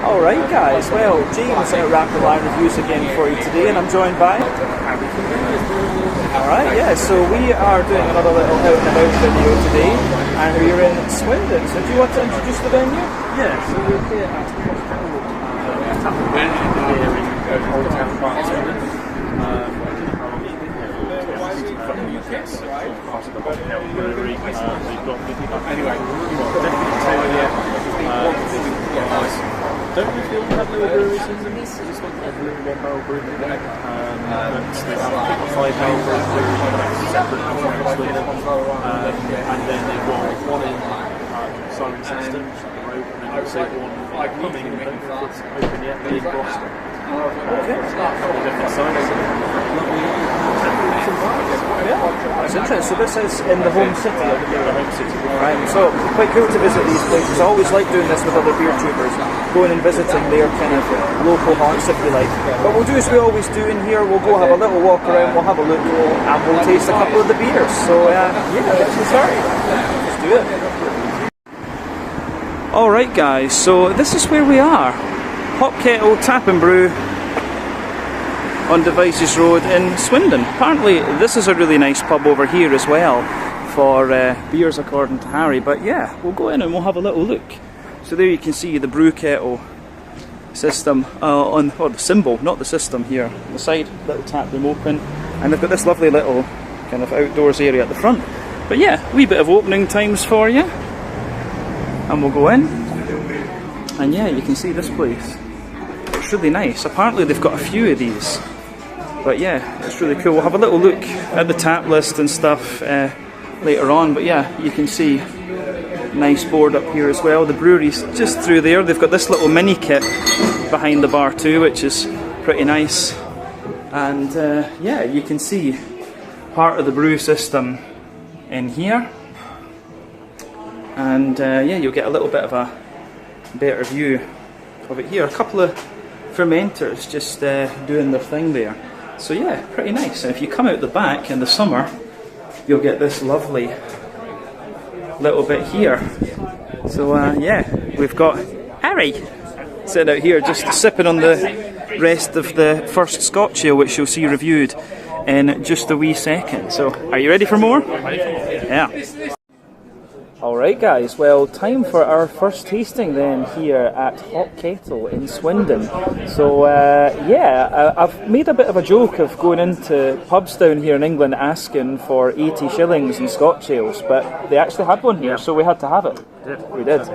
Alright guys, well James at RampantLionReviews again for you today, and I'm joined by... Alright, yeah, so we are doing another little out and about video today, and we're in Swindon. So do you want to introduce the venue? Yeah, so we're here at Hop Kettle Brewery here in Old Town Park, Swindon. Yes, part of the Hop Kettle Brewery. We've got anyway, definitely tell you, don't really feel we have little breweries in them. It's just like every 1 barrel brewery. But they have a 5 barrel brewery that's separate from Swindon. And then they've got one in Simon System, the road, and then also one coming in Brewpub, it's open yet, in Boston. Different sites. That's interesting. So this is in the home city of the beer. Right. So quite cool to visit these places. I always like doing this with other beer tubers, going and visiting their kind of local haunts, if you like. What we'll do is we always do in here. We'll go have a little walk around. We'll have a look, and we'll taste a couple of the beers. So yeah, let's get started. Let's do it. All right, guys. So this is where we are. Hop Kettle Tap and Brew on Devices Road in Swindon. Apparently this is a really nice pub over here as well for beers, according to Harry. But yeah, we'll go in and we'll have a little look. So there you can see the brew kettle system on the symbol, not the system here. On the side, little tap room open, and they've got this lovely little kind of outdoors area at the front. But yeah, wee bit of opening times for you, and we'll go in. And yeah, you can see this place. It's really nice. Apparently they've got a few of these. But yeah, it's really cool. We'll have a little look at the tap list and stuff later on. But yeah, you can see nice board up here as well. The brewery's just through there. They've got this little mini kit behind the bar too, which is pretty nice. And yeah, you can see part of the brew system in here. And yeah, you'll get a little bit of a better view of it here. A couple of fermenters just doing their thing there. So yeah, pretty nice. And if you come out the back in the summer, you'll get this lovely little bit here. So yeah, we've got Harry sitting out here just sipping on the rest of the first Scotch ale, which you'll see reviewed in just a wee second. So are you ready for more? Yeah. Alright guys, well, time for our first tasting then here at Hop Kettle in Swindon. So yeah, I've made a bit of a joke of going into pubs down here in England asking for 80 shillings in Scotch ales, but they actually had one here, so we had to have it. We did.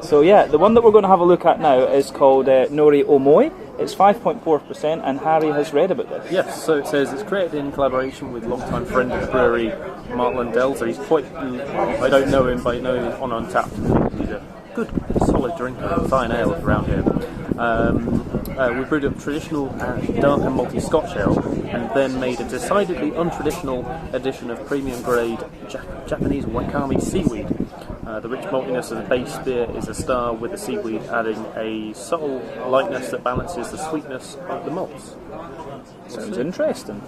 So yeah, the one that we're going to have a look at now is called Nori Omoi. It's 5.4%, and Harry has read about this. Yes, so it says it's created in collaboration with longtime friend of the brewery, Mark Lundell. So he's quite, I don't know him, but I know him on Untappd. He's a good, solid drinker of fine ale around here. We brewed a traditional dark and malty Scotch ale, and then made a decidedly untraditional addition of premium grade Japanese wakame seaweed. The rich maltiness of the base beer is a star, with the seaweed adding a subtle lightness that balances the sweetness of the malts. Sounds interesting.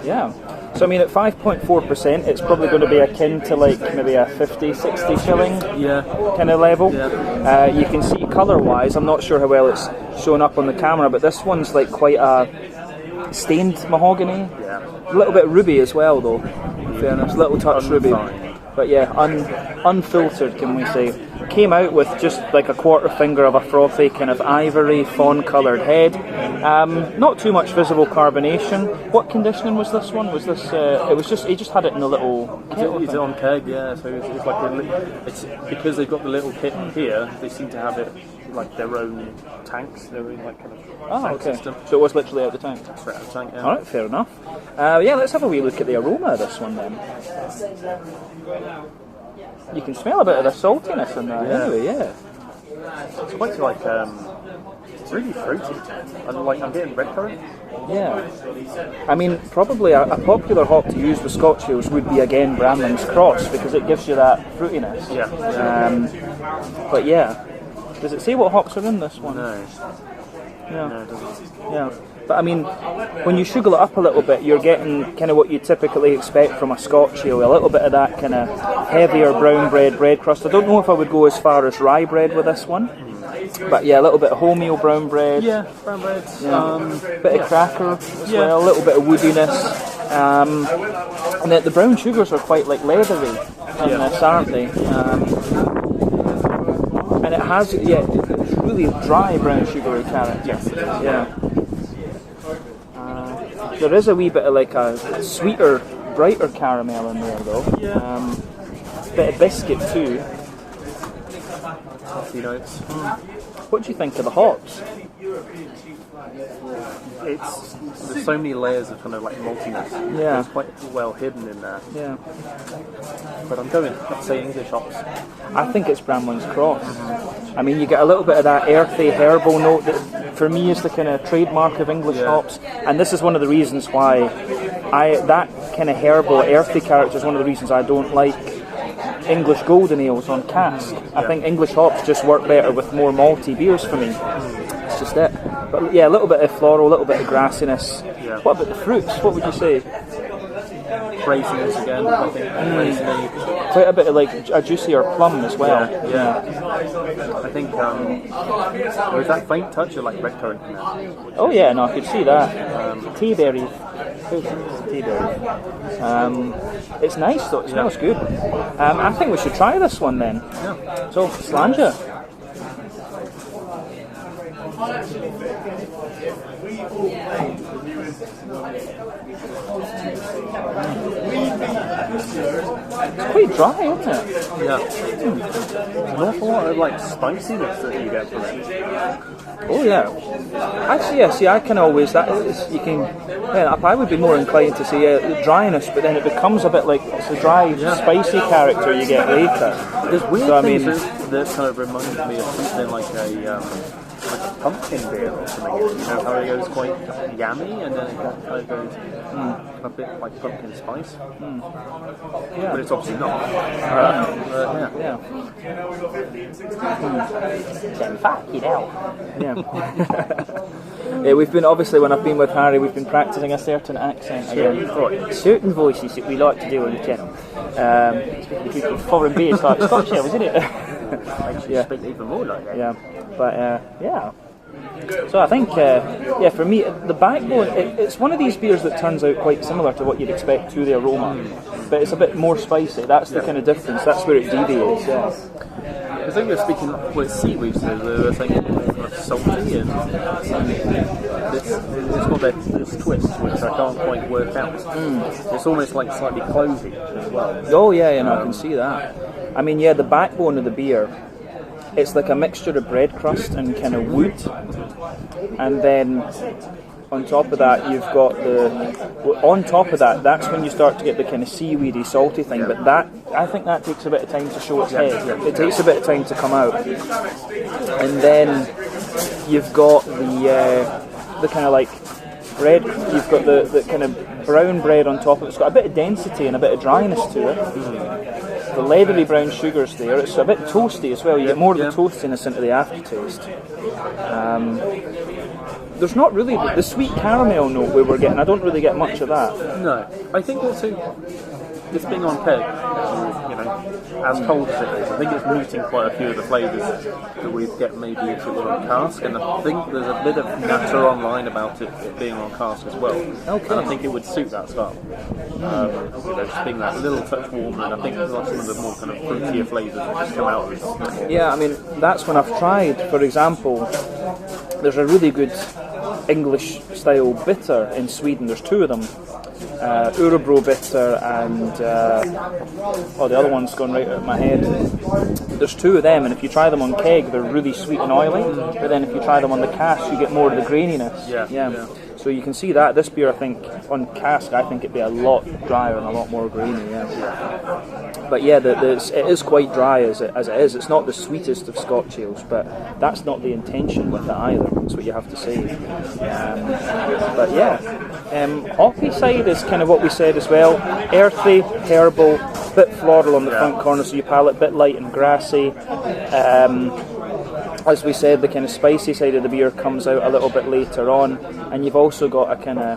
Yeah. So I mean, at 5.4%, it's probably going to be akin to like maybe a 50, 60 shilling kind of level. Yeah. You can see colour-wise, I'm not sure how well it's shown up on the camera, but this one's like quite a stained mahogany. Yeah. A little bit ruby as well, though. In fairness, little touch ruby. But yeah, unfiltered, can we say. Came out with just like a quarter finger of a frothy kind of ivory fawn coloured head. Not too much visible carbonation. What conditioning was this one? Was this? It was just, he just had it in a little kettle. It's on keg, yeah. So it's like it's because they've got the little pit here. They seem to have it like their own tanks. They're in like kind of tank system. So it was literally out the tank. Straight out the tank. Yeah. All right, fair enough. Yeah, let's have a wee look at the aroma of this one then. You can smell a bit of the saltiness in that, anyway, yeah. It's quite like, it's really fruity, and like I'm getting red currant. Yeah. I mean, probably a popular hop to use with Scotch ales would be, again, Bramling's Cross, because it gives you that fruitiness. Yeah. But yeah. Does it say what hops are in this one? No. Yeah. No, it doesn't. Yeah. But I mean, when you sugar it up a little bit, you're getting kind of what you typically expect from a Scotch ale, a little bit of that kind of heavier brown bread crust. I don't know if I would go as far as rye bread with this one. But yeah, a little bit of wholemeal brown bread. Yeah, brown bread. Bit of cracker as well, a little bit of woodiness. And the brown sugars are quite like leathery in this, aren't they? And it has, it's really dry brown sugary character. Yes. Yeah. There is a wee bit of like a sweeter, brighter caramel in there though. Yeah. Bit of biscuit too. Coffee notes. What do you think of the hops? There's so many layers of kind of like maltiness. Yeah. It's quite well hidden in there. Yeah. But I'm going, let's say English hops. I think it's Bramling's Cross. I mean, you get a little bit of that earthy, herbal note that for me is the kind of trademark of English hops. And this is one of the reasons why that kind of herbal, earthy character is one of the reasons I don't like English golden ales on cask. I think English hops just work better with more malty beers for me. It's just it. But yeah, a little bit of floral, a little bit of grassiness. Yeah. What about the fruits? What would you say? Raisins again, I think. Raisiny. Quite a bit of like a juicier plum as well. Yeah. I think there's that faint touch of like red currant in there. Oh yeah, no, I could see that. Tea berries. Tea berries. It's nice though, it smells good. I think we should try this one then. Yeah. So, Slanja. It's quite dry, isn't it? Yeah. An awful lot of like spiciness that you get from it. Oh yeah. Actually, yeah. See, I can always you can. Yeah, I would be more inclined to say dryness, but then it becomes a bit like it's a dry, spicy character you get later. There's weird things that kind of remind me of something like a pumpkin beer or something. You know how it goes quite yummy and then it kind of goes a bit like pumpkin spice. Yeah. But it's obviously not. Yeah. Then fuck it out. Yeah. Yeah, we've been obviously when I've been with Harry, we've been practicing a certain accent again. Certain voices that we like to do on the channel. Drinking foreign beers like Scotch ale, isn't it? Makes you speak even more like that. Yeah, but yeah. So I think, for me, the backbone, it's one of these beers that turns out quite similar to what you'd expect to the aroma, but it's a bit more spicy. That's the kind of difference. That's where it deviates. Yeah. I think we're speaking with seaweed, so they're saying it's kind of salty and it's got this twist which I can't quite work out. It's almost like slightly clovey as well. Oh yeah, no, I can see that. I mean, yeah, the backbone of the beer, it's like a mixture of bread crust and kind of wood, and then on top of that you've got that's when you start to get the kind of seaweedy, salty thing. But that, I think that takes a bit of time to show its head. It takes a bit of time to come out, and then you've got the kind of like bread. You've got the kind of brown bread on top of it. It's got a bit of density and a bit of dryness to it. The leathery brown sugar's there. It's a bit toasty as well. You get more of the toastiness into the aftertaste. There's not really the sweet caramel note we were getting. I don't really get much of that. No, I think also this being on keg, as cold as it is, I think it's muting quite a few of the flavours that we'd get maybe if it was on cask, and I think there's a bit of natter online about it being on cask as well. Okay. And I think it would suit that style. Just being that little touch warmer, and I think there's some of the more kind of fruitier flavours that just come out of it. Yeah, I mean, that's when I've tried, for example, there's a really good English style bitter in Sweden. There's two of them. Örebro bitter and the other one's gone right out of my head. There's two of them, and if you try them on keg, they're really sweet and oily. But then if you try them on the cask, you get more of the graininess. Yeah. So you can see that this beer, I think, on cask, I think it'd be a lot drier and a lot more grainy. Yeah. But yeah, it is quite dry as it is. It's not the sweetest of Scotch ales, but that's not the intention with it either. That's what you have to say. But yeah, hoppy side is kind of what we said as well. Earthy, herbal, bit floral on the front corner, so your palate bit light and grassy. As we said, the kind of spicy side of the beer comes out a little bit later on, and you've also got a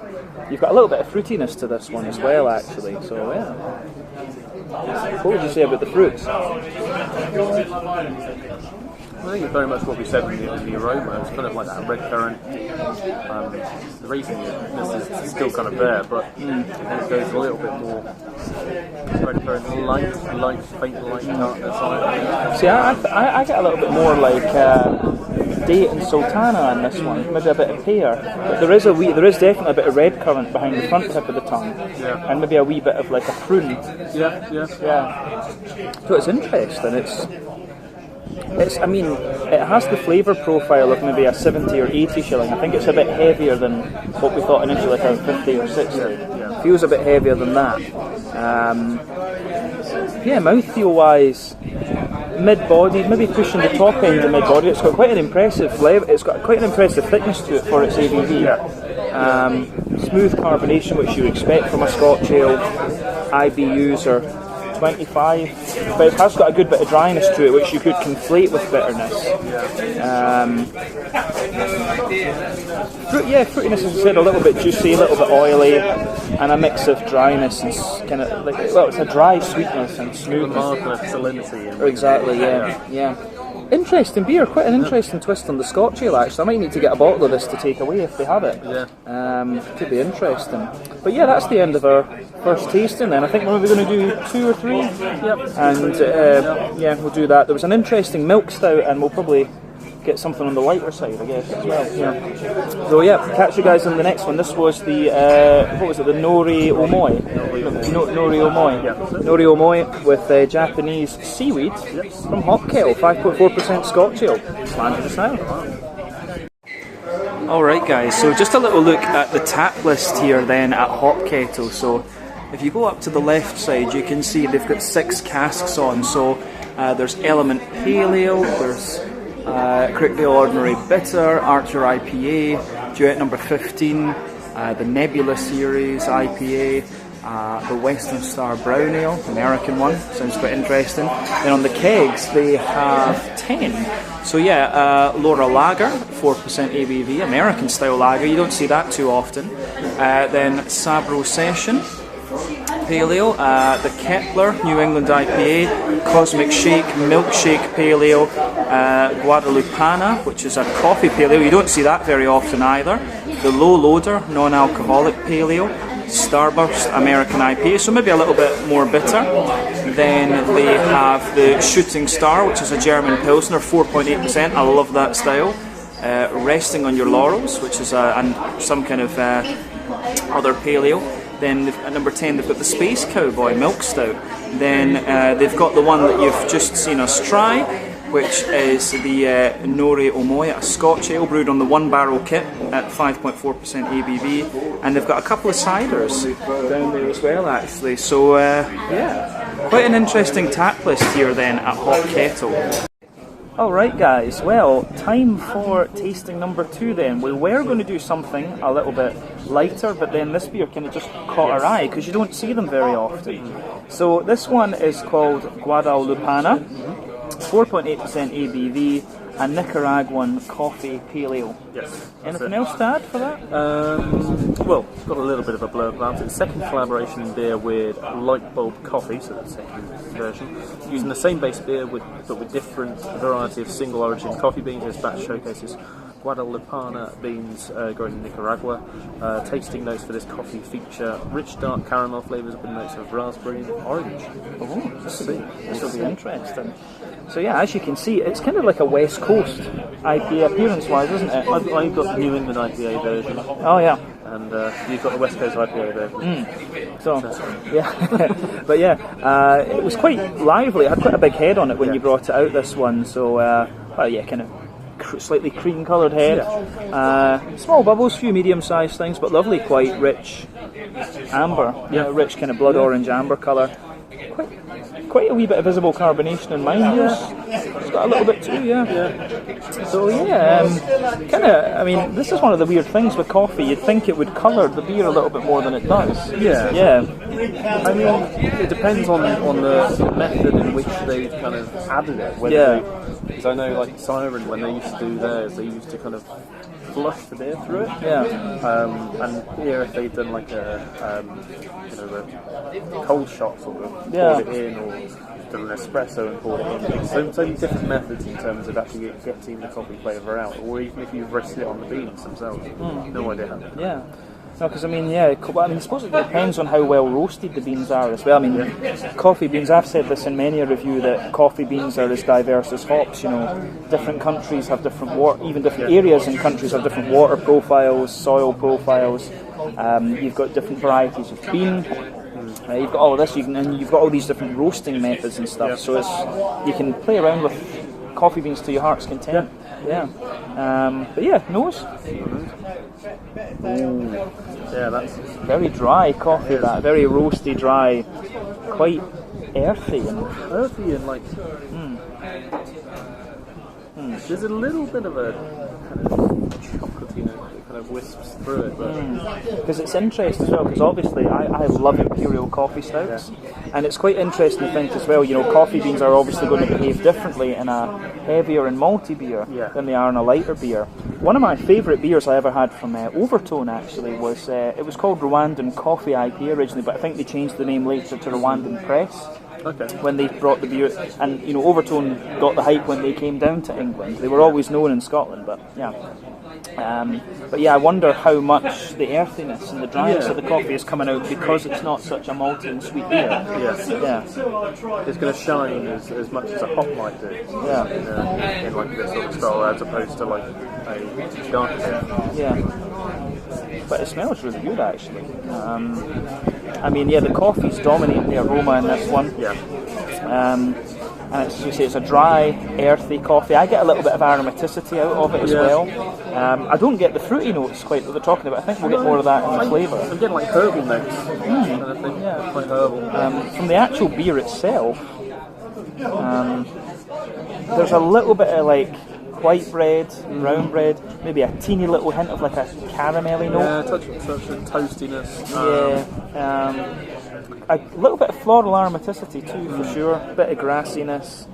little bit of fruitiness to this one as well, actually. So yeah. What would you say about the fruits? I think it's very much what we said in the aroma. It's kind of like that red currant. The reasoniness is still kind of there, but it goes a little bit more red currant, light, faint light tartness on it. See, I get a little bit more like date and sultana in this one, maybe a bit of pear. But there is definitely a bit of red currant behind the front tip of the tongue, and maybe a wee bit of like a prune. Yeah. So it's interesting. I mean, it has the flavour profile of maybe a 70 or 80 shilling. I think it's a bit heavier than what we thought initially, like a 50 or 60. Feels a bit heavier than that. Mouthfeel wise, mid-bodied, maybe pushing the top end of mid-body. It's got quite an impressive flavour. It's got quite an impressive thickness to it for its ABV. Smooth carbonation, which you expect from a Scotch ale. IBUs are 25, but it has got a good bit of dryness to it, which you could conflate with bitterness. Fruitiness, as I said, a little bit juicy, a little bit oily, and a mix of dryness and kind of like, well, it's a dry sweetness and smoothness. Salinity. Exactly, yeah. Interesting beer, quite an interesting twist on the Scotch ale actually. I might need to get a bottle of this to take away if they have it. Could be interesting. But yeah, that's the end of our first tasting then. I think we're maybe going to do 2 or 3. And we'll do that. There was an interesting milk stout, and we'll probably get something on the lighter side, I guess, as well. So catch you guys in the next one. This was the the Nori Omoy. Nori Omoy with Japanese seaweed from Hop Kettle, 5.4% Scotch ale. Slanted us now. Alright guys, so just a little look at the tap list here then at Hop Kettle. So if you go up to the left side, you can see they've got 6 casks on. So there's Element Pale Ale, there's Crickdale Ordinary Bitter, Archer IPA, Duet number 15, the Nebula Series IPA, the Western Star Brown Ale, American one, sounds quite interesting. Then on the kegs they have 10. So Laura Lager, 4% ABV, American style lager, you don't see that too often. Then Sabro Session Pale Ale, the Kepler New England IPA, Cosmic Shake Milkshake Pale Ale, Guadalupana, which is a coffee pale ale, you don't see that very often either. The Low Loader non-alcoholic Pale Ale, Starburst American IPA, so maybe a little bit more bitter. Then they have the Shooting Star, which is a German Pilsner, 4.8%, I love that style. Resting on Your Laurels, which is some kind of other pale ale. Then at number 10 they've got the Space Cowboy Milk Stout. Then they've got the one that you've just seen us try, which is the Nori Omoy, a Scotch ale brewed on the 1 barrel kit at 5.4% ABV. And they've got a couple of ciders down there as well actually. So quite an interesting tap list here then at Hop Kettle. Alright guys, well, time for tasting number 2 then. We were going to do something a little bit lighter, but then this beer kind of just caught our eye because you don't see them very often. So this one is called Guadalupana, 4.8% ABV, a Nicaraguan coffee pale ale. Yes. Anything else to add for that? Well, got a little bit of a blurb about it. Second collaboration in beer with Lightbulb Coffee, so that's the second version. Using the same base beer but with different variety of single origin coffee beans. This batch showcases Guadalupana beans grown in Nicaragua. Tasting notes for this coffee feature rich dark caramel flavours with notes of raspberry and orange. Oh, let's see. This will be interesting. So as you can see, it's kind of like a West Coast IPA appearance-wise, isn't it? I've got the New England IPA version. Oh yeah. And you've got the West Coast IPA version. But it was quite lively. It had quite a big head on it when you brought it out, this one. So, kind of slightly cream-coloured head. Small bubbles, few medium-sized things, but lovely, quite rich amber. Rich kind of blood orange amber colour. Quite a wee bit of visible carbonation in mine. It's got a little bit too, So yeah, kind of. I mean, this is one of the weird things with coffee. You'd think it would colour the beer a little bit more than it does. Yeah. Yeah. I mean, it depends on the method in which they've kind of added it. Because I know, like Siren, when they used to do theirs, they used to kind of flush the beer through it. Yeah. And here, if they've done like a cold shot sort of, poured it in, or done an espresso and poured it in. So many different methods in terms of actually getting the coffee flavour out, or even if you've rested it on the beans themselves. No idea how. Yeah. No, because I mean, I suppose it depends on how well roasted the beans are as well. I mean, coffee beans, I've said this in many a review, that coffee beans are as diverse as hops. You know, different countries have different even different areas in countries have different water profiles, soil profiles. You've got different varieties of bean. You've got all of this, and you've got all these different roasting methods and stuff. So you can play around with coffee beans to your heart's content. But yeah, nose. Yeah, that's very dry coffee. That very roasty, dry, quite earthy and like. There's a little bit of a kind of chocolatey note that kind of wisps through it, because it's interesting as well. Because obviously, I love imperial coffee stouts, and it's quite interesting to think as well. You know, coffee beans are obviously going to behave differently in a heavier and malty beer than they are in a lighter beer. One of my favourite beers I ever had from Overtone actually was it was called Rwandan Coffee IPA originally, but I think they changed the name later to Rwandan Press. Okay. When they brought the beer, and you know, Overtone got the hype when they came down to England. They were always known in Scotland, but yeah. I wonder how much the earthiness and the dryness of the coffee is coming out because it's not such a malty and sweet beer. Yeah. It's going to shine as much as a hop might do. Yeah. In like this sort of style, as opposed to like a dark beer. Yeah. But it smells really good actually. I mean, the coffee's dominating the aroma in this one. Yeah. And it's, you say, it's a dry, earthy coffee. I get a little bit of aromaticity out of it as well. I don't get the fruity notes quite that they're talking about. I think we'll get more of that in the flavour. I'm getting like herbal notes. Quite herbal. From the actual beer itself, there's a little bit of like white bread, brown bread, maybe a teeny little hint of like a caramelly note. Yeah, touch of toastiness. A little bit of floral aromaticity too, for sure. A bit of grassiness.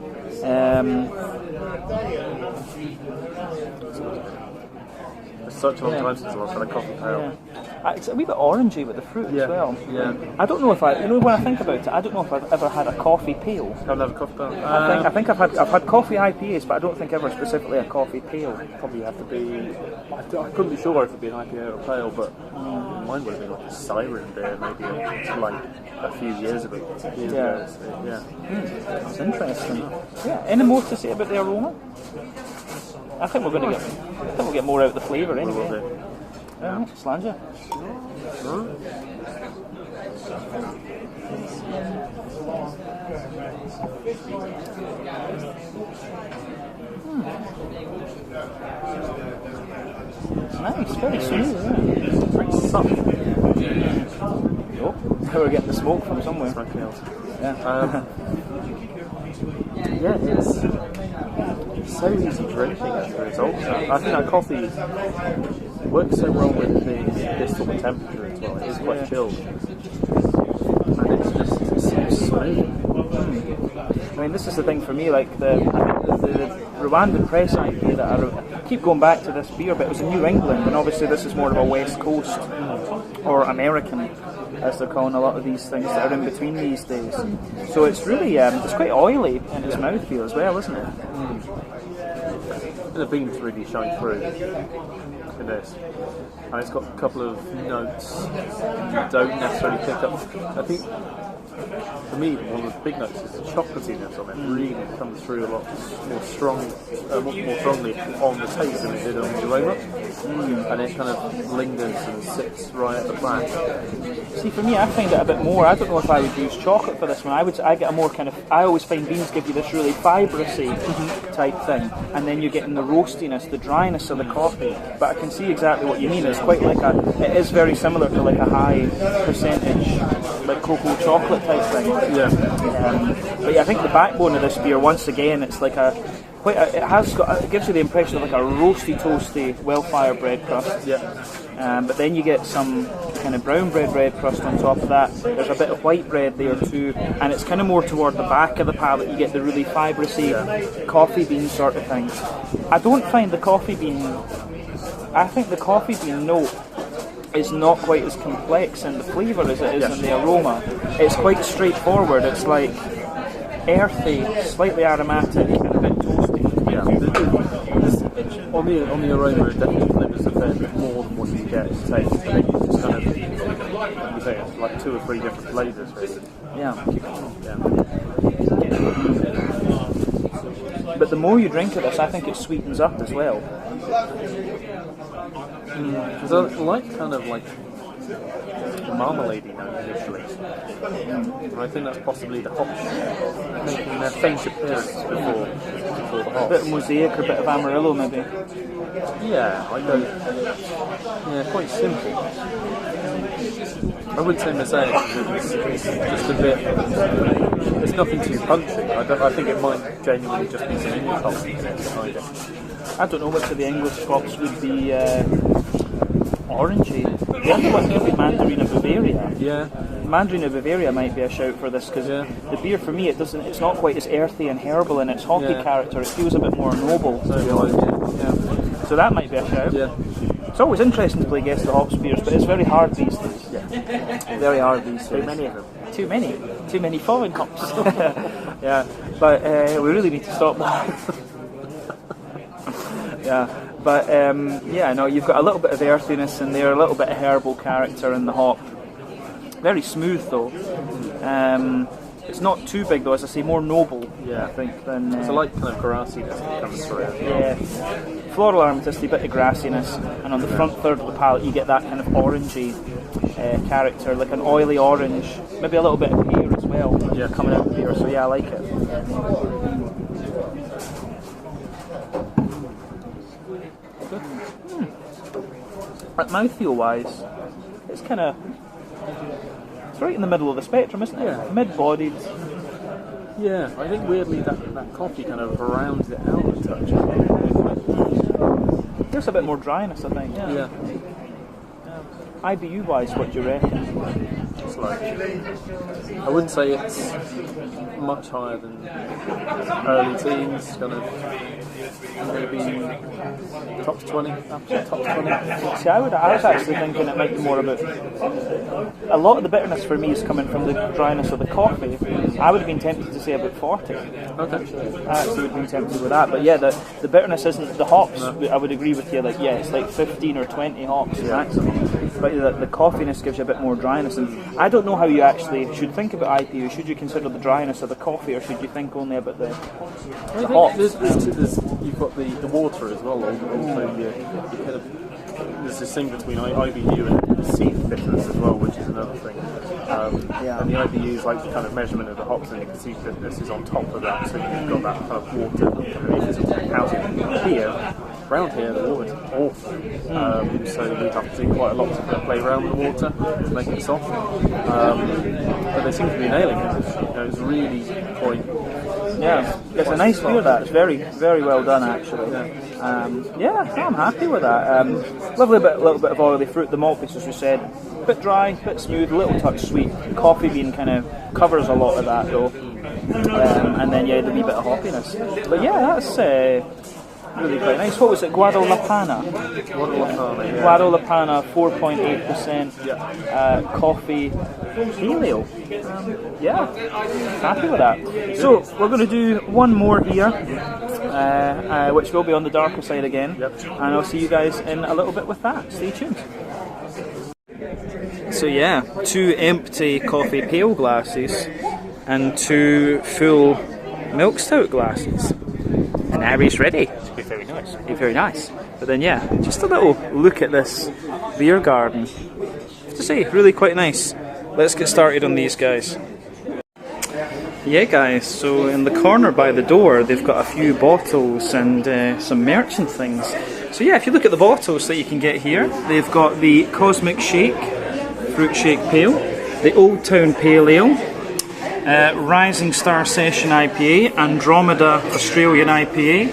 It's such a long time since I've had a coffee pale. It's a wee bit orangey with the fruit as well. Yeah. I don't know if when I think about it, I don't know if I've ever had a coffee pale. I've never coffee pale. I think I've had coffee IPAs, but I don't think ever specifically a coffee pale. Probably have to be. I couldn't be sure if it'd be an IPA or a pale, but mine would have been like a Siren beer, maybe like a few years ago. That's interesting. Yeah. Any more to say about the aroma? I think we'll get more out of the flavour anyway. Slanger. Nice, very smooth. Pretty subtle. Oh, we're getting the smoke from somewhere. Something else. It's so easy drinking as a result. I think that coffee works so well with this sort of temperature as well. It's quite chilled. And it's just so smooth. I mean, this is the thing for me, like the Rwandan Press IPA that I keep going back to this beer, but it was in New England, and obviously this is more of a West Coast or American, as they're calling a lot of these things that are in between these days. So it's really, it's quite oily in its mouthfeel as well, isn't it? And the beans really shine through in this. And it's got a couple of notes you don't necessarily pick up. I think, for me, one of the big notes is the chocolatiness on it. Really comes through a lot more strongly on the taste than it did on the aroma. And it kind of lingers and sits right at the back. See, for me, I find it a bit more. I don't know if I would use chocolate for this one. I get a more kind of. I always find beans give you this really fibrousy type thing, and then you're getting the roastiness, the dryness of the coffee. But I can see exactly what you mean. It's quite like it is very similar to like a high percentage, like cocoa chocolate type thing. Yeah. But yeah, I think the backbone of this beer, once again, it's like a it gives you the impression of like a roasty, toasty, well-fire bread crust. Yeah. But then you get some kind of brown bread crust on top of that. There's a bit of white bread there too, and it's kind of more toward the back of the palate. You get the really fibrousy coffee bean sort of thing. I don't find the coffee bean. I think the coffee bean note is not quite as complex in the flavour as it is in the aroma. It's quite straightforward. It's like earthy, slightly aromatic, and a bit toasty. Yeah. On the aroma, it definitely delivers a fair bit more than what you get as taste. I think it's just kind of, you say it's like 2 or 3 different flavours, really. Yeah. Yeah. But the more you drink of this, I think it sweetens up as well. Because I like kind of like marmalade note initially. And I think that's possibly the hops making their faint appearance before the A hops. bit of mosaic or a bit of Amarillo maybe. Yeah, I go. Yeah, quite simple. I wouldn't say mosaic. It's just a bit. There's nothing too punchy. I think it might genuinely just be some English hops behind it. I don't know which of the English hops would be orangey. The other one could be Mandarina Bavaria. Yeah. Mandarina Bavaria might be a shout for this because the beer for me it's not quite as earthy and herbal in its hoppy character. It feels a bit more noble. So that might be a shout. Yeah. It's always interesting to play Guess the Hops beers, but it's very hard these days. Yeah. Very hard these days. Too many of them. Too many foreign hops. Yeah, but we really need to stop that. Yeah, but no, you've got a little bit of earthiness in there, a little bit of herbal character in the hop. Very smooth though. It's not too big though, as I say, more noble. Yeah, I think than. It's a light kind of grassiness that comes through. Yeah, floral aromaticity, bit of grassiness, and on the front third of the palate you get that kind of orangey character, like an oily orange, maybe a little bit of pear as well. Yeah, coming out of the beer. So yeah, I like it. But mouthfeel wise, it's kind of. It's right in the middle of the spectrum, isn't it? Yeah. Mid-bodied. Yeah, I think weirdly that coffee kind of rounds it out a touch. There's a bit more dryness, I think. Yeah. IBU wise, what do you reckon? It's like, I wouldn't say it's much higher than early teens, kind of maybe top 20. Top 20. See, I was actually thinking it might be more about. A lot of the bitterness for me is coming from the dryness of the coffee. I would have been tempted to say about 40. Okay. I actually would have been tempted with that, but yeah, the bitterness isn't the hops. No. I would agree with you. Like, yeah, it's like 15 or 20 hops maximum. But the coffeeness gives you a bit more dryness, and I don't know how you actually should think about IPA. Should you consider the dryness of the coffee, or should you think only about the hops? You've got the water as well. Also, you kind of, there's this thing between IBU and perceived bitterness as well, which is another thing. And the IBU is like the kind of measurement of the hops, and the perceived bitterness is on top of that. So you've got that kind of water out here. Around here, the water's awful, so we have to do quite a lot to play around with the water to make it soft. But they seem to be nailing it. It's really quite. Yeah, it's a nice beer. That it's very, very well done actually. I'm happy with that. Lovely little bit of oily fruit. The malt base, as we said, a bit dry, a bit smooth, a little touch sweet. Coffee bean kind of covers a lot of that though, and then the wee bit of hoppiness. But yeah, that's. Really quite nice. What was it? Guadalapana. Guadalapana, 4.8%. Coffee. Pale ale. Happy with that. So we're going to do one more here, which will be on the darker side again. And I'll see you guys in a little bit with that. Stay tuned. So 2 empty coffee pale glasses and 2 full milk stout glasses. And now he's ready. It's be very nice. Be very nice. But then just a little look at this beer garden. To say, really quite nice. Let's get started on these guys. Yeah guys, so in the corner by the door they've got a few bottles and some merchant things. So if you look at the bottles that you can get here, they've got the Cosmic Shake Fruit Shake Pale, the Old Town Pale Ale, Rising Star Session IPA, Andromeda Australian IPA,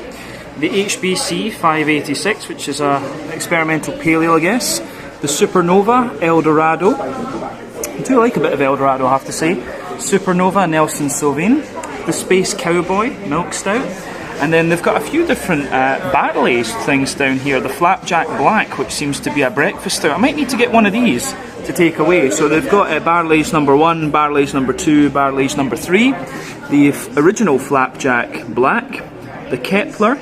the HBC 586, which is a experimental pale ale, I guess, the Supernova Eldorado. I do like a bit of Eldorado, I have to say. Supernova Nelson Sauvin, the Space Cowboy Milk Stout, and then they've got a few different barrel-aged things down here. The Flapjack Black, which seems to be a breakfast stout. I might need to get one of these to take away. So they've got barrel-aged number 1, barrel-aged number 2, barrel-aged number 3, the original Flapjack Black, the Kepler,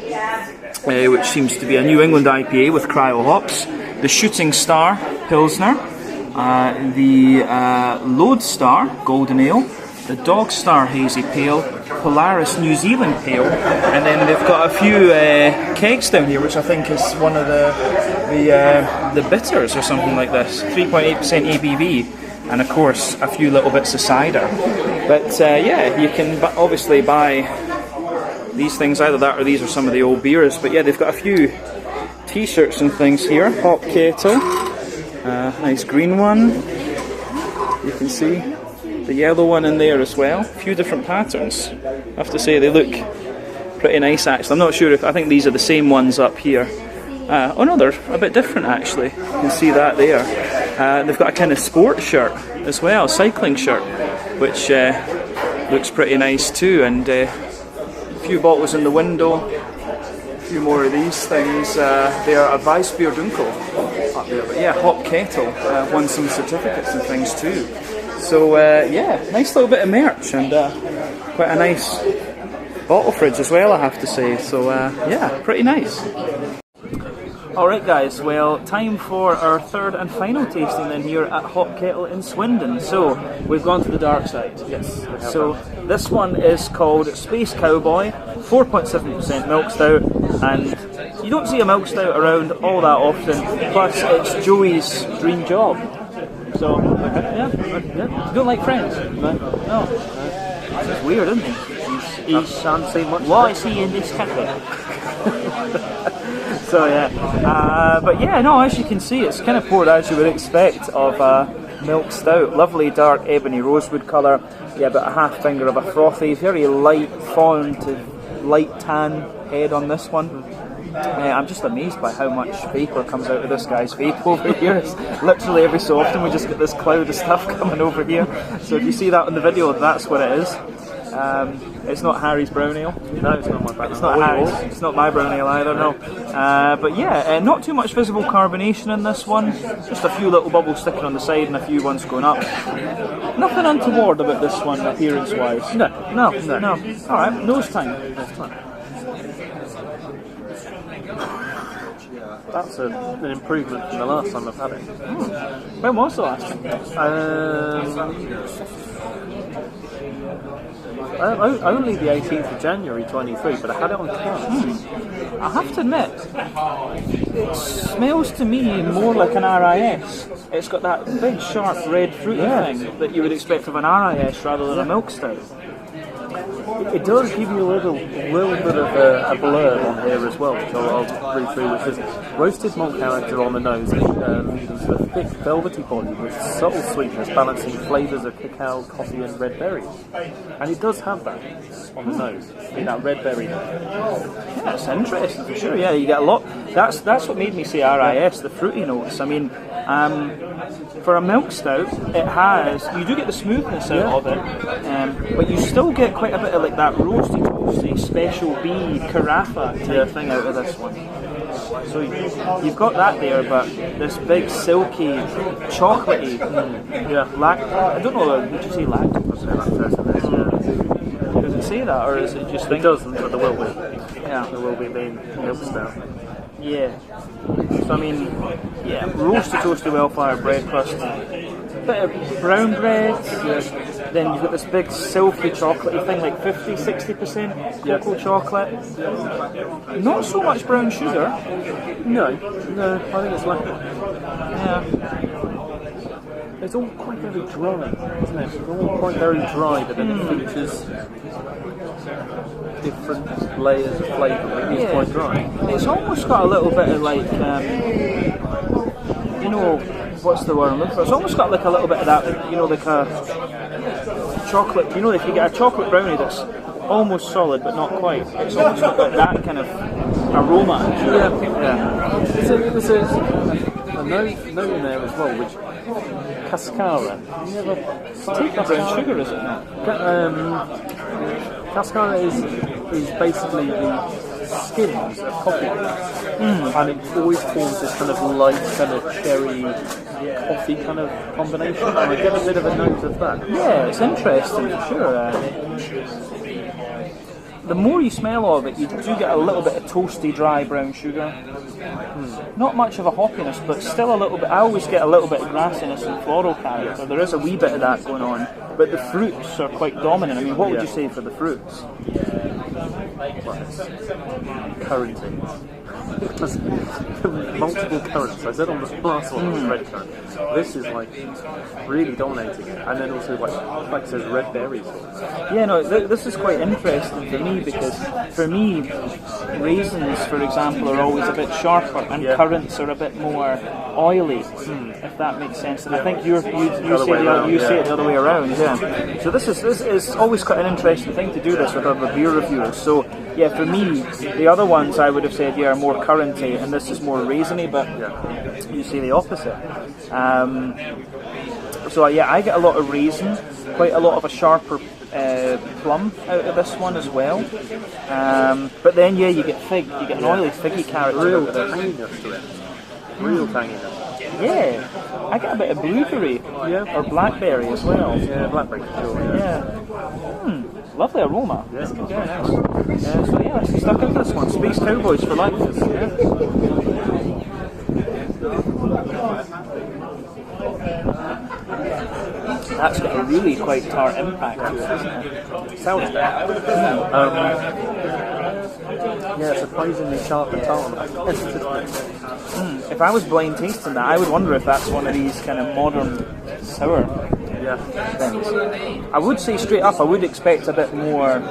which seems to be a New England IPA with cryo hops, the Shooting Star Pilsner, the Lodestar Golden Ale, the Dog Star Hazy Pale, Polaris New Zealand Pale, and then they've got a few kegs down here, which I think is one of the bitters or something like this. 3.8% ABV, and of course a few little bits of cider. But yeah, you can obviously buy these things, either that or these are some of the old beers. But yeah, they've got a few t-shirts and things here. Hop Kettle, nice green one. You can see the yellow one in there as well. A few different patterns. I have to say they look pretty nice actually. I'm not sure if, I think these are the same ones up here. Oh no, they're a bit different actually. You can see that there. They've got a kind of sport shirt as well, cycling shirt, which looks pretty nice too. And a few bottles in the window. A few more of these things. They are a Weissbier Dunkel up there. But yeah, Hop Kettle won some certificates and things too. So yeah, nice little bit of merch, and quite a nice bottle fridge as well, I have to say. So yeah, pretty nice. Alright guys, well, time for our third and final tasting then here at Hop Kettle in Swindon. So, we've gone to the dark side. Yes. So, this one is called Space Cowboy, 4.7% milk stout, and you don't see a milk stout around all that often, plus it's Joey's dream job. So, yeah. You don't like Friends? No. It's weird, isn't he? He shan't say much. Why is he in this cafe? So yeah, but yeah, no, as you can see, it's kind of poured as you would expect of a milk stout. Lovely dark ebony rosewood colour. Yeah, about a half finger of a frothy, very light fawn to light tan head on this one. I'm just amazed by how much vapour comes out of this guy's vape over here. It's literally every so often we just get this cloud of stuff coming over here. So if you see that on the video, that's what it is. It's not Harry's brown ale. No, it's not my brown ale. It's not Harry's. It's not my brown ale either, no. But yeah, not too much visible carbonation in this one. Just a few little bubbles sticking on the side and a few ones going up. Nothing untoward about this one, appearance-wise. No. Alright, nose time. That's an improvement from the last time I've had it. When was the last time? Only the 18th of January 23, but I had it on cans. I have to admit, it smells to me more like an RIS. It's got that big sharp red fruity thing that you would expect of an RIS rather than a milk stout. It does give you a little bit of a blur on here as well, which I'll read through, which is roasted malt character on the nose, a thick velvety body with subtle sweetness balancing flavours of cacao, coffee and red berries. And it does have that on the nose, in that red berry note. Yeah, that's interesting for sure. Yeah, you get a lot. That's what made me say RIS, the fruity notes. I mean, for a milk stout, it has, you do get the smoothness out of it, but you still get quite a bit of like that roasty toasty special B carafa type thing out of this one. So you've got that there, but this big silky chocolatey, I don't know, would you say lactose? Does it say that, or is it just? It doesn't, but there will be. Yeah, there will be being milk stout. Yeah. So I mean, yeah, roasted toasty well-fired bread crust, bit of brown bread, then you've got this big silky chocolatey thing, like 50-60% cocoa chocolate. Not so much brown sugar. No, I think it's like yeah. It's all quite very dry, isn't it? It's all quite very dry, but then it features different layers of flavour, but it's quite dry. It's almost got a little bit of like, you know, what's the word I'm looking for? It's almost got like a little bit of that, you know, like a chocolate. You know, if you get a chocolate brownie that's almost solid but not quite, it's almost got that kind of aroma. Yeah. There's a note in there as well, which cascara. You never Take the brown sugar, is it not? Cascara is basically the skins of coffee beans, and it always forms this kind of light, kind of cherry coffee kind of combination. And I get a bit of a note of that. Yeah, it's interesting for sure. The more you smell of it, you do get a little bit of toasty, dry brown sugar. Not much of a hoppiness, but still a little bit. I always get a little bit of grassiness and floral character. There is a wee bit of that going on, but the fruits are quite dominant. I mean, what would you say for the fruits? Currency. Multiple currants. I said on the last one it was red currant. This is like really dominating it, and then also like it says red berries. Yeah, no, this is quite interesting for me because for me, raisins, for example, are always a bit sharper, and currants are a bit more oily, if that makes sense. And I think you say it the other way around. Yeah. So this is always quite an interesting thing to do this with other beer reviewers. So yeah, for me, the other ones I would have said are more curranty, and this is more raisiny, but you say the opposite. So yeah, I get a lot of raisin, quite a lot of a sharper plum out of this one as well. But then yeah, you get fig, you get an oily figgy character. Real tanginess to it. Real tanginess. Yeah, I get a bit of blueberry or blackberry as well. Yeah, blackberry for sure. Yeah. Lovely aroma. Yeah. So yeah, let's get stuck into this one. Space Cowboys for life. That's got a really quite tart impact to it, isn't it? Sounds bad. Yeah, surprisingly sharp and tart. If I was blind tasting that, I would wonder if that's one of these kind of modern sour things. I would say straight up, I would expect a bit more.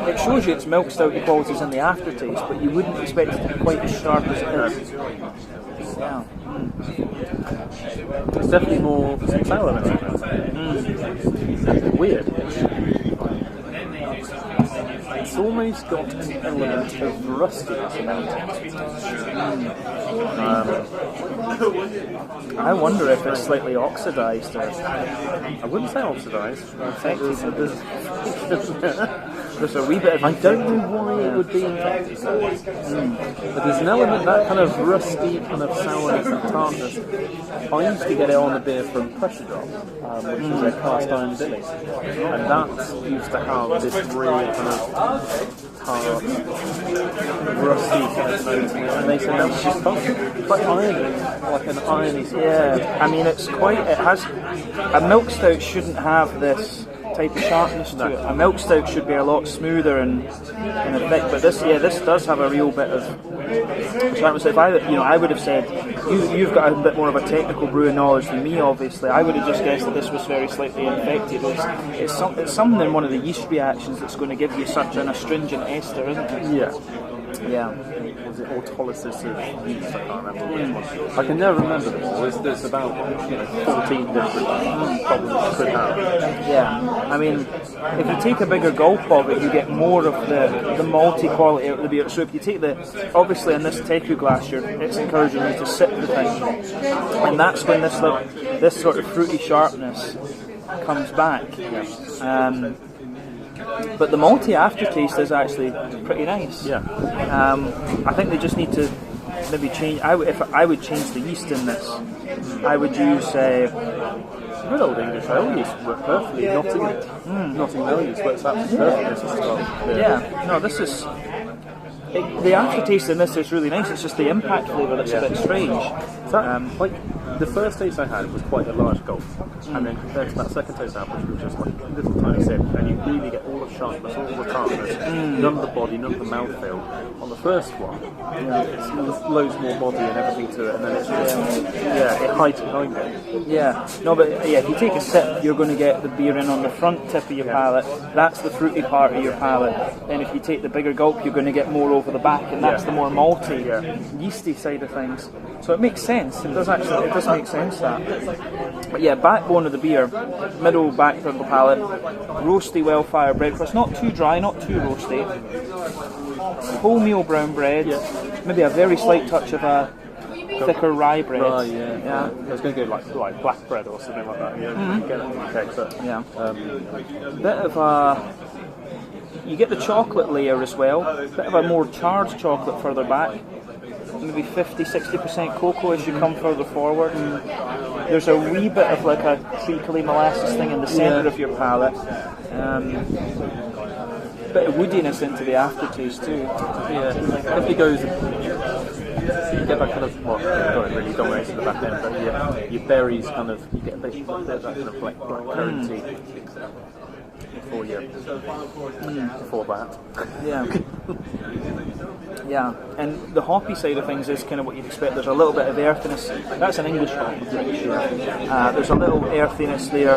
It shows you its milk stouty qualities in the aftertaste, but you wouldn't expect it to be quite as sharp as it is. Yeah. It's definitely more sour than it. Weird. It's almost got an element of rustiness about it. I wonder if it's slightly oxidised or... I wouldn't say oxidised. I think there's a wee bit of... I don't know why it would be infected. But there's an element, that kind of rusty, kind of sourness and tartness. I used to get it on the beer from Pressure Drop, which is a cast iron billy. And that used to have this real kind of tart, rusty kind of note in it. And they said that's just quite irony, like an irony sort of thing. I mean, it's quite... It has... A milk stout shouldn't have this type of sharpness to it. A milk stout should be a lot smoother and kind of thick, but this does have a real bit of sharpness. If I would have said you've got a bit more of a technical brewing knowledge than me. Obviously, I would have just guessed that this was very slightly infected. It's something in one of the yeast reactions that's going to give you such an astringent ester, isn't it? Yeah. Was it autolysis of yeast? I can't remember which one. I can never remember them all. There's about 14 different problems you could have. Yeah, I mean, if you take a bigger gulp of it, you get more of the malty quality out of the beer. So if you take obviously in this teku glass, it's encouraging you to sip the thing, and that's when this sort of fruity sharpness comes back. But the malty aftertaste is actually pretty nice. Yeah. I think they just need to maybe change. If I would change the yeast in this, I would use good old English ale yeast work perfectly. Notting ale yeast works absolutely perfectly as well. Yeah. No, this is. The aftertaste in this is really nice. It's just the impact flavour that's a bit strange. Like the first taste I had was quite a large gulp, and then compared to that second taste I had, which was just like a little tiny sip, and you really get all the sharpness, all the tartness, none of the body, none of the mouthfeel. On the first one, it's loads more body and everything to it, and then it's just, it hides behind it. Yeah, no, but yeah, if you take a sip, you're going to get the beer in on the front tip of your palate. That's the fruity part of your palate. Then if you take the bigger gulp, you're going to get more over the back, and that's the more malty, yeasty side of things. So it makes sense. It does make sense that. But yeah, backbone of the beer, middle back of the palate, roasty, well-fired bread crust, not too dry, not too roasty. Wholemeal brown bread, maybe a very slight touch of a thicker rye bread. I was going to go like black bread or something like that. Get it in the cake, but bit of a. You get the chocolate layer as well. Bit of a more charged chocolate further back. Maybe 50-60% cocoa as you come further forward. There's a wee bit of like a treacly molasses thing in the centre of your palate. Bit of woodiness into the aftertaste too. Definitely goes. You get that kind of, well, it really dominates in the back end, but your berries kind of, you get a bit of that kind of black currency before that. Yeah, and the hoppy side of things is kind of what you'd expect. There's a little bit of earthiness. That's an English hop, I'm pretty sure. There's a little earthiness there,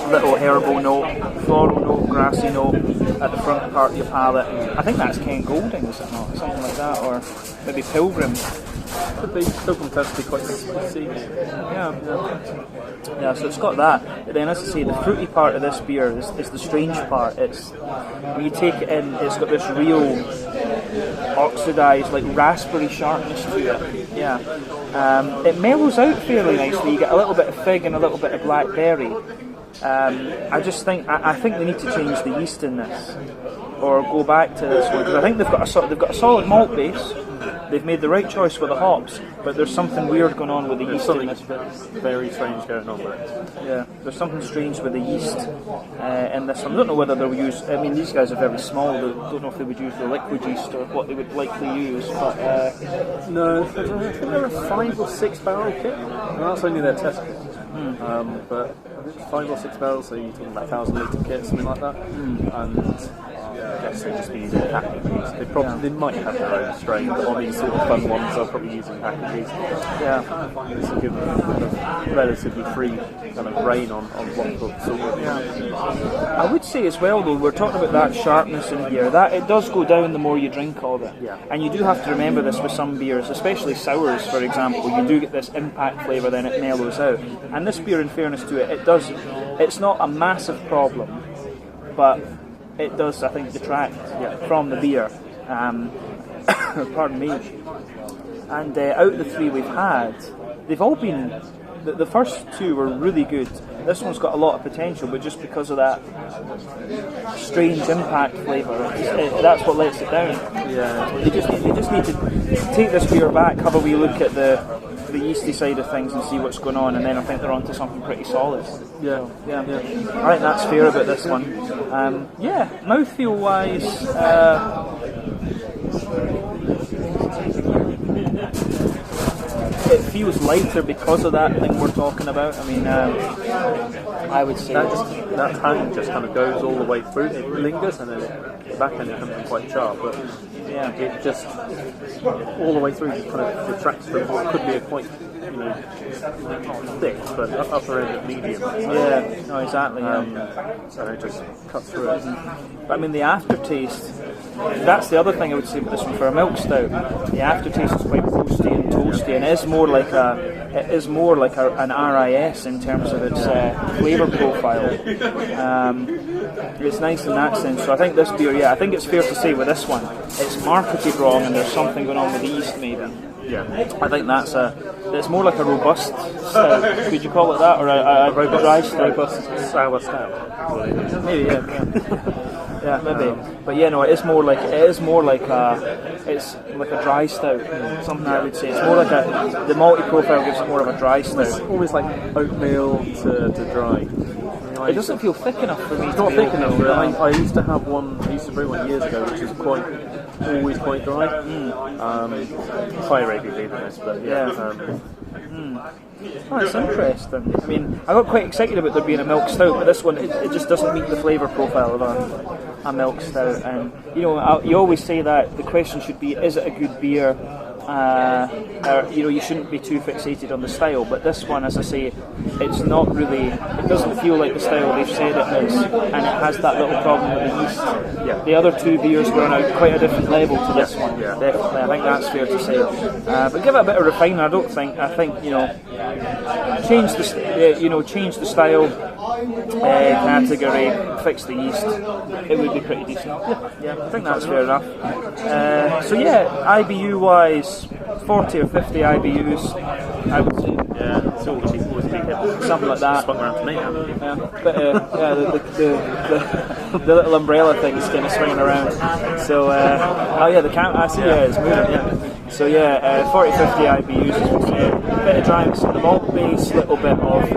little herbal note, floral note, grassy note at the front part of your palate. I think that's Kent Golding, is it not? Something like that, or maybe Pilgrim. Could be. Pilgrim tends to be quite spicy. Yeah, so it's got that. But then, as I say, the fruity part of this beer is the strange part. It's when you take it in, it's got this real oxidised, like raspberry sharpness to it. It mellows out fairly nicely. You get a little bit of fig and a little bit of blackberry. I think they need to change the yeast in this, or go back to this one, because I think they've got a solid malt base. They've made the right choice with the hops, but there's something weird going on with the yeast in this. Very strange going on with it. Yeah, there's something strange with the yeast in this one. I don't know whether they'll use. I mean, these guys are very small. I don't know if they would use the liquid yeast or what they would likely use. But no, I think they're a 5 or 6 barrel kit. And that's only their test kit. But I think 5 or 6 barrels, so you're talking about 1,000 litre kit, something like that. And I guess they'd just be using packages. They might have their own strain, but on these sort of fun ones, they'll probably using packages. This will give them a relatively free kind of reign on what sort of. I would say as well, though, we're talking about that sharpness in here. That it does go down the more you drink of it. And you do have to remember this with some beers, especially sours, for example. You do get this impact flavour, then it mellows out. And this beer, in fairness to it, it's not a massive problem, but it does, I think, detract from the beer. Pardon me. And out of the 3 we've had, they've all been. The first 2 were really good. This one's got a lot of potential, but just because of that strange impact flavour, that's what lets it down. They just need to take this beer back, have a wee look at the yeasty side of things and see what's going on, and then I think they're onto something pretty solid. I think that's fair about this one. Mouthfeel wise, it feels lighter because of that thing we're talking about. I mean, I would say that tang just kind of goes all the way through. It lingers, and then the back end comes in quite sharp, but it just all the way through just kind of detracts from what could be a quite, not thick, but upper end of medium. Exactly. So it just cuts through it. But I mean, the aftertaste, that's the other thing I would say with this one for a milk stout. The aftertaste is quite roasty and toasty, and it is more like an RIS in terms of its flavour profile. It's nice in that sense. So I think this beer, I think it's fair to say with this one, it's marketed wrong, and there's something going on with the yeast maybe. I think it's more like a robust stout. Could you call it that, or a dry stout? Robust sour stout. Maybe, maybe. But it is more like it's like a dry stout. Something I would say. It's more like the malty profile gives it more of a dry stout. It's almost like oatmeal to dry. It doesn't feel thick enough for me. It's not thick enough. I used to have one. I used to brew one years ago, which is quite always quite dry. Higher ABV than this, but Oh, it's interesting. I mean, I got quite excited about there being a milk stout, but this one, it just doesn't meet the flavour profile of a milk stout. And, you know, you always say that the question should be, is it a good beer? Or, you know, you shouldn't be too fixated on the style, but this one, as I say, it's not really, it doesn't feel like the style they've said it is, and it has that little problem with the yeast. Yeah. The other two beers were on quite a different level to this one, definitely. I think that's fair to say. But give it a bit of refinement. I think, you know, change the style, category, fix the yeast. It would be pretty decent. Yeah, I think that's fair enough. So yeah, IBU wise, 40 or 50 IBUs, I would say. Yeah, it's always Something like that. Spun around to me now. Yeah, but the little umbrella thing's kind of swinging around. So, the count, I see, it's moving, So 40-50 IBUs, as we say. A bit of dryness in the malt base, a little bit of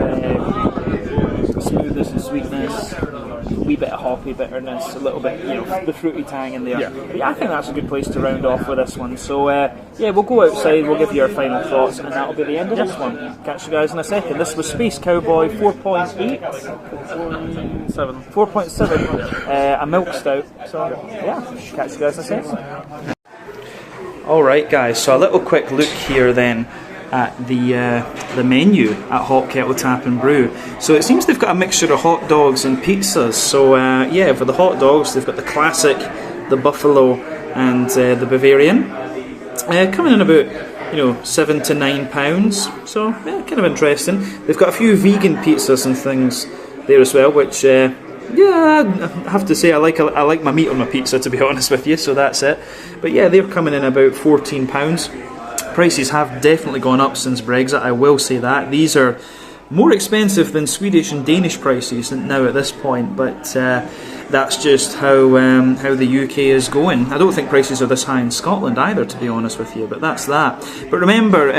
smoothness and sweetness, a wee bit of hoppy bitterness, a little bit, you know, the fruity tang in there. But I think that's a good place to round off with this one. So we'll go outside, we'll give you our final thoughts, and that'll be the end of this one. Catch you guys in a second. This was Space Cowboy 4.8, 4.7, a milk stout. So catch you guys in a second. Alright guys, so a little quick look here then at the menu at Hop Kettle Tap and Brew. So it seems they've got a mixture of hot dogs and pizzas. So for the hot dogs they've got the classic, the buffalo and the Bavarian, coming in about £7 to £9. So kind of interesting. They've got a few vegan pizzas and things there as well, which I have to say I like my meat on my pizza, to be honest with you. So that's it. But yeah, they're coming in about £14. Prices have definitely gone up since Brexit, I will say that. These are more expensive than Swedish and Danish prices now at this point, but that's just how the UK is going. I don't think prices are this high in Scotland either, to be honest with you, but that's that. But remember,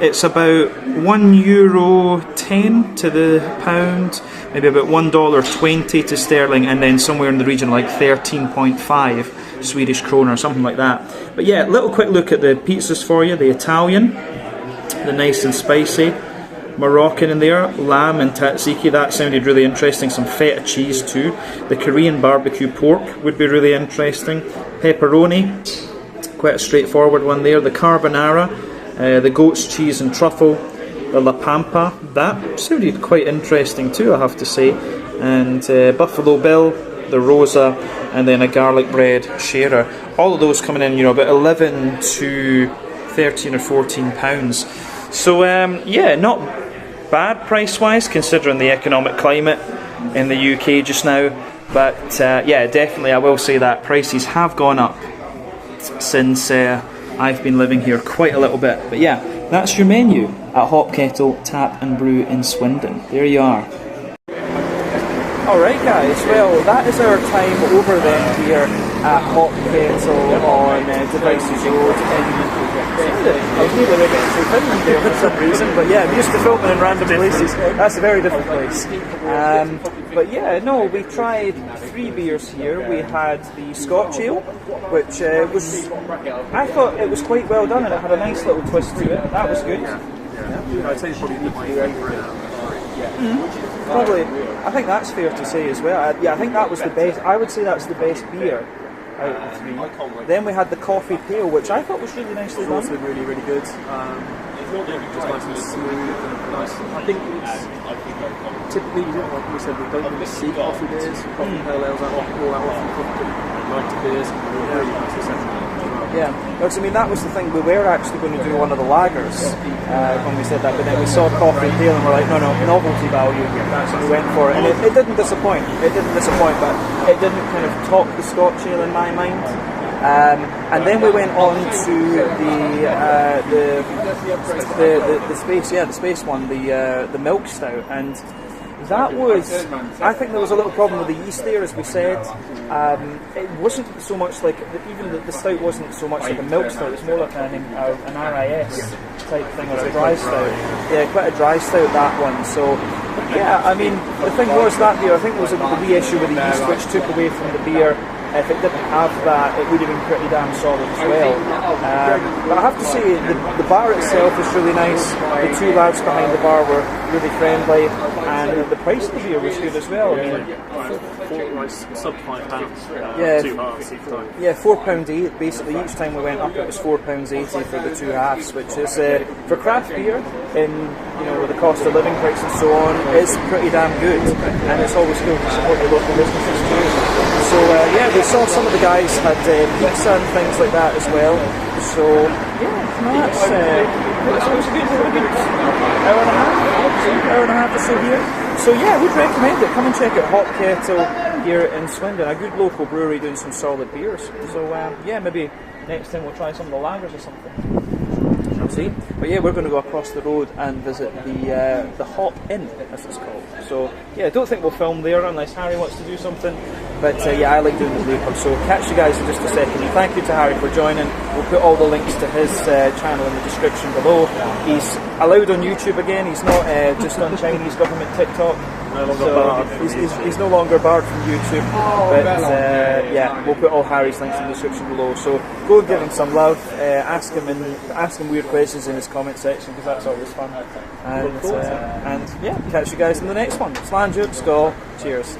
it's about €1.10 to the pound, maybe about $1.20 to sterling, and then somewhere in the region like 13.5 Swedish krona or something like that. But yeah, little quick look at the pizzas for you. The Italian, the nice and spicy, Moroccan in there, lamb and tzatziki, that sounded really interesting. Some feta cheese too. The Korean barbecue pork would be really interesting. Pepperoni, quite a straightforward one there. The carbonara, the goat's cheese and truffle, the La Pampa, that sounded quite interesting too, I have to say. And Buffalo Bill, the Rosa, and then a garlic bread sharer. All of those coming in, about 11 to 13 or 14 pounds. So not bad price-wise considering the economic climate in the UK just now. But definitely I will say that prices have gone up since I've been living here quite a little bit. But yeah, that's your menu at Hop Kettle Tap and Brew in Swindon. There you are. Alright guys, well that is our time over then here at Hop Kettle on Devices Road in Swindon. I was nearly ready to say Finland there for some reason, but yeah, I'm used to filming in random places. That's a very different place. But yeah, no, we tried 3 beers here. We had the Scotch Ale, which was, I thought it was quite well done and it had a nice little twist to it. That was good. I'd say it's probably the Probably, I think that's fair to say as well. I think that was the best. I would say that's the best beer out of the 3. Then we had the coffee pale, which I thought was really nicely done. Also really, really good. Just nice and smooth and nice. I think it's typically, like we said, we don't really see coffee beers. Coffee pale ales all that often. Lighter beers, really nice to settle. Yeah, because I mean that was the thing. We were actually going to do one of the lagers when we said that, but then we saw coffee pale and we're like, no, novelty value. That's what we went for it, and it didn't disappoint. It didn't disappoint, but it didn't kind of top the Scotch ale in my mind. And then we went on to the space one, the milk stout, and that was, I think there was a little problem with the yeast there, as we said. It wasn't so much like, even the stout wasn't so much like a milk stout, it was more like an RIS type thing, or a dry stout. Yeah, quite a dry stout, that one. So, yeah, I mean, the thing was that beer, I think there was a wee issue with the yeast, which took away from the beer. if it didn't have that, it would have been pretty damn solid as well. But I have to say, the bar itself is really nice. The two lads behind the bar were really friendly, and the price of the beer was good as well. I mean, sub £5. Yeah, 2 halves each time. yeah, £4.80. Basically, each time we went up, it was £4.80 for the 2 halves, which is for craft beer, in with the cost of living price and so on, is pretty damn good. And it's always good to support your local businesses too. So yeah, we saw some of the guys had pizza and things like that as well. So yeah, no, that's it was good. Really good. Hour and a half or so here. So yeah, we'd recommend it. Come and check out Hop Kettle here in Swindon. A good local brewery doing some solid beers. So yeah, maybe next time we'll try some of the lagers or something. See? But yeah, we're going to go across the road and visit the Hop Inn, as it's called. So yeah, I don't think we'll film there unless Harry wants to do something. But yeah, I like doing the Brewpub. So catch you guys in just a second. And thank you to Harry for joining. We'll put all the links to his channel in the description below. He's allowed on YouTube again. He's not just on Chinese government TikTok. He's no longer barred from YouTube. But yeah, we'll put all Harry's links in the description below. So go and give him some love. Ask him weird questions in his comment section, because that's always fun. And yeah, catch you guys in the next one. Slange, Skull, cheers.